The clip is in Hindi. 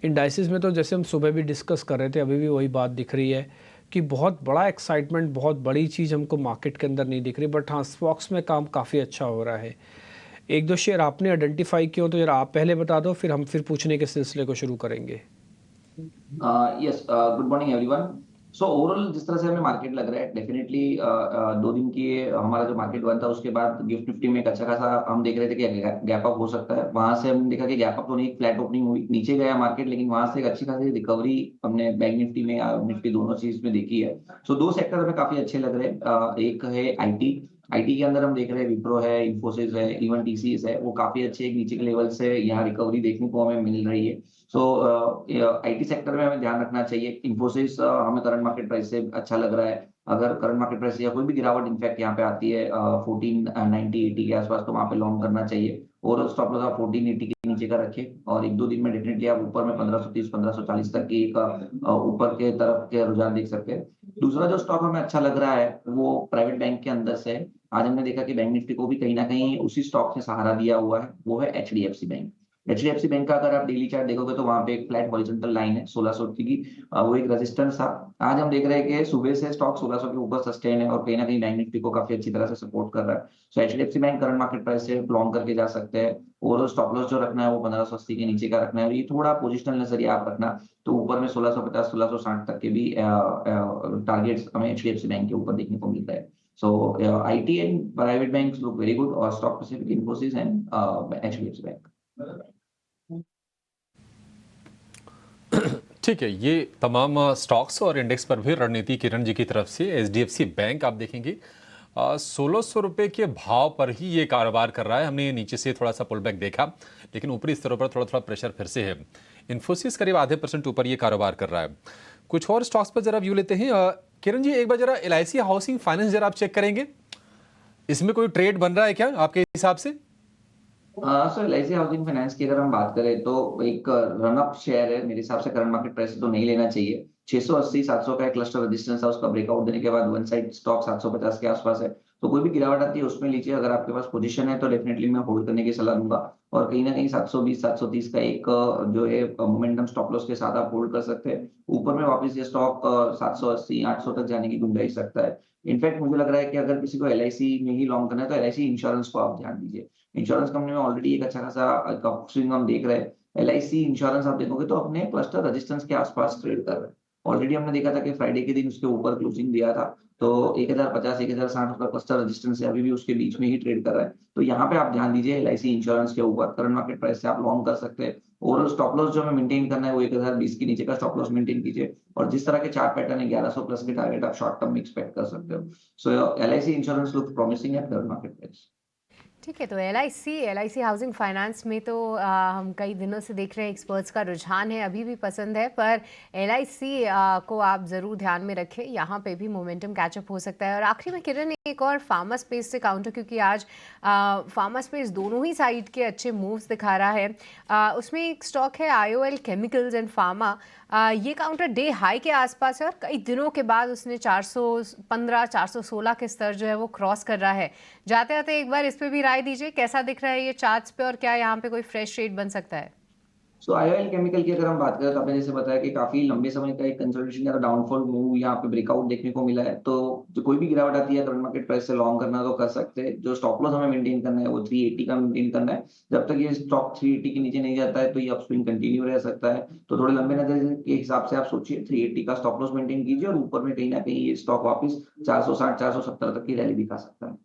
इंडाइसिस में तो जैसे हम सुबह भी डिस्कस कर रहे थे, अभी भी वही बात दिख रही है कि बहुत बड़ा एक्साइटमेंट, बहुत बड़ी चीज़ हमको मार्केट के अंदर नहीं दिख रही, बट हाँ स्टॉक्स में काम काफ़ी अच्छा हो रहा है। एक दो शेयर आपने आइडेंटिफाई किए हो तो जरा आप पहले बता दो, फिर हम पूछने के सिलसिले को शुरू करेंगे। Yes, good morning everyone. So overall जिस तरह से हमें मार्केट लग रहा है, डेफिनेटली 2 दिन की हमारा जो मार्केट बंद था उसके बाद गिफ्ट निफ्टी में एक अच्छा खासा हम देख रहे थे कि गैप अप हो सकता है। वहां से हमने देखा कि गैप अप तो नहीं, फ्लैट ओपनिंग हुई, नीचे गया मार्केट, लेकिन वहां से एक अच्छी खासी रिकवरी हमने बैंक निफ्टी में या निफ्टी दोनों चीज में देखी है। सो दो सेक्टर हमें काफी अच्छे लग रहे हैं। एक है आईटी। आईटी के अंदर हम देख रहे हैं विप्रो है, इंफोसिस है, इवन टीसीएस है, वो काफी अच्छे एक नीचे के लेवल से यहाँ रिकवरी देखने को हमें मिल रही है। सो आईटी सेक्टर में हमें ध्यान रखना चाहिए। इंफोसिस हमें करंट मार्केट प्राइस से अच्छा लग रहा है। अगर करंट मार्केट प्राइस या कोई भी गिरावट इनफैक्ट यहाँ पे आती है 1490-80 के आसपास, तो वहां पे लॉन्ग करना चाहिए। और स्टॉप लॉस आप 1480 के नीचे का रखें, और एक दो दिन में डेफिनेटली आप ऊपर में 1530 1540 तक की एक ऊपर के तरफ के रुझान देख सकते हैं। दूसरा जो स्टॉक हमें अच्छा लग रहा है वो प्राइवेट बैंक के अंदर से है। आज हमने देखा कि बैंक निफ्टी को भी कहीं ना कहीं उसी स्टॉक से सहारा दिया हुआ है, वो है एचडीएफसी बैंक। एचडीएफसी बैंक का अगर आप डेली चार्ट देखोगे तो वहां पे एक फ्लैट हॉरिजॉन्टल लाइन है 1680 की, वो एक रेजिस्टेंस था। आज हम देख रहे हैं कि सुबह से स्टॉक 1600 के ऊपर सस्टेन है और कहीं ना कहीं बैंक निफ्टी को काफी अच्छी तरह से सपोर्ट कर रहा है। So HDFC bank current market price से लॉन्ग करके जा सकते हैं। और स्टॉप लॉस जो रखना है वो 1580 के नीचे का रखना है, और ये थोड़ा पोजिशनल नजरिया आप रखना, तो ऊपर में 1650 1660 तक के भी टारगेट्स हमें एचडीएफसी बैंक के ऊपर देखने को मिलता है। So IT and private banks look very good, और stock specific Infosys and HDFC bank. ठीक है, ये तमाम स्टॉक्स और इंडेक्स पर भी रणनीति किरण जी की तरफ से एचडीएफसी बैंक आप देखेंगे 1600 रुपये के भाव पर ही ये कारोबार कर रहा है। हमने नीचे से थोड़ा सा पुल बैक देखा, लेकिन ऊपरी स्तरों पर थोड़ा थोड़ा प्रेशर फिर से है। इन्फोसिस करीब आधे % ऊपर ये कारोबार कर रहा है। कुछ और स्टॉक्स पर जरा व्यू लेते हैं। किरण जी, एक बार जरा एलआईसी हाउसिंग फाइनेंस जरा आप चेक करेंगे, इसमें कोई ट्रेड बन रहा है क्या आपके हिसाब से? सर एलआईसी हाउसिंग फाइनेंस की अगर हम बात करें तो एक रन अप शेयर है, मेरे हिसाब से करंट मार्केट प्राइस से तो नहीं लेना चाहिए। 680 700 का एक क्लस्टर रेजिस्टेंस है, उसका ब्रेकआउट देने के बाद वन साइड स्टॉक 750 के आसपास है, तो कोई भी गिरावट आती है उसमें लीजिए। अगर आपके पास पोजीशन है तो डेफिनेटली मैं होल्ड करने की सलाह दूंगा। और कहीं ना कहीं 720 730 का एक जो है मोमेंटम स्टॉप लॉस के साथ आप होल्ड कर सकते हैं। ऊपर में वापस ये स्टॉक 780 800 तक जाने की गुंजाइश रखता है। इनफैक्ट मुझे लग रहा है कि अगर किसी को एलआईसी में ही लॉन्ग करना है तो एलआईसी इंश्योरेंस को आप ध्यान दीजिए। इंश्योरेंस कंपनी में ऑलरेडी एक अच्छा खासा अपस्विंग हम देख रहे हैं। एलआईसी इंश्योरेंस आप देखोगे तो अपने क्लस्टर रेजिस्टेंस के आसपास ट्रेड कर रहा है। ऑलरेडी हमने देखा था कि फ्राइडे के दिन उसके ऊपर क्लोजिंग दिया था, तो 1050 1060 उसका क्लस्टर रेजिस्टेंस है, अभी भी उसके बीच में ही ट्रेड कर रहा है। तो यहाँ पे आप ध्यान दीजिए एलआईसी इंश्योरेंस के ऊपर, करंट मार्केट प्राइस से आप लॉन्ग कर सकते हैं। ओवरऑल स्टॉप लॉस जो हमें मेंटेन करना है वो 1020 के नीचे का स्टॉप लॉस मेंटेन कीजिए, और जिस तरह के चार्ट पैटर्न है 1100 प्लस के टारगेट आप शॉर्ट टर्म में एक्सपेक्ट कर सकते हो। So LIC insurance looks promising at current market price. ठीक है, तो एलआईसी हाउसिंग फाइनेंस में तो हम कई दिनों से देख रहे हैं एक्सपर्ट्स का रुझान है, अभी भी पसंद है, पर एलआईसी को आप ज़रूर ध्यान में रखें, यहाँ पे भी मोमेंटम कैचअप हो सकता है। और आखिरी में किरण एक और फार्मा स्पेस से काउंटर, क्योंकि आज फार्मा स्पेस दोनों ही साइड के अच्छे मूव्स दिखा रहा है। उसमें एक स्टॉक है आईओएल केमिकल्स एंड फार्मा, ये काउंटर डे हाई के आसपास है और कई दिनों के बाद उसने 415 416 के स्तर जो है वो क्रॉस कर रहा है। जाते जाते एक बार इस पे भी राय दीजिए, कैसा दिख रहा है ये चार्ट्स पे, और क्या यहाँ पे कोई फ्रेश ट्रेड बन सकता है? सो आईओएल केमिकल की अगर हम बात करें तो आपने जैसे बताया कि काफी लंबे समय का एक कंसोलिडेशन या डाउनफॉल मूव यहाँ पे ब्रेकआउट देखने को मिला है, तो जो कोई भी गिरावट आती है करंट मार्केट प्राइस से लॉन्ग करना तो कर सकते हैं। जो स्टॉप लॉस हमें मेंटेन करना है वो 380 का मेंटेन करना है। जब तक ये स्टॉक 380 के नीचे नहीं जाता है तो ये अपस्विंग कंटिन्यू रह सकता है। तो थोड़े लंबे नजर के हिसाब से आप सोचिए 380 का स्टॉप लॉस मेंटेन कीजिए, और ऊपर में कहीं ना कहीं ये स्टॉक वापस 460 470 तक की रैली दिखा सकता है।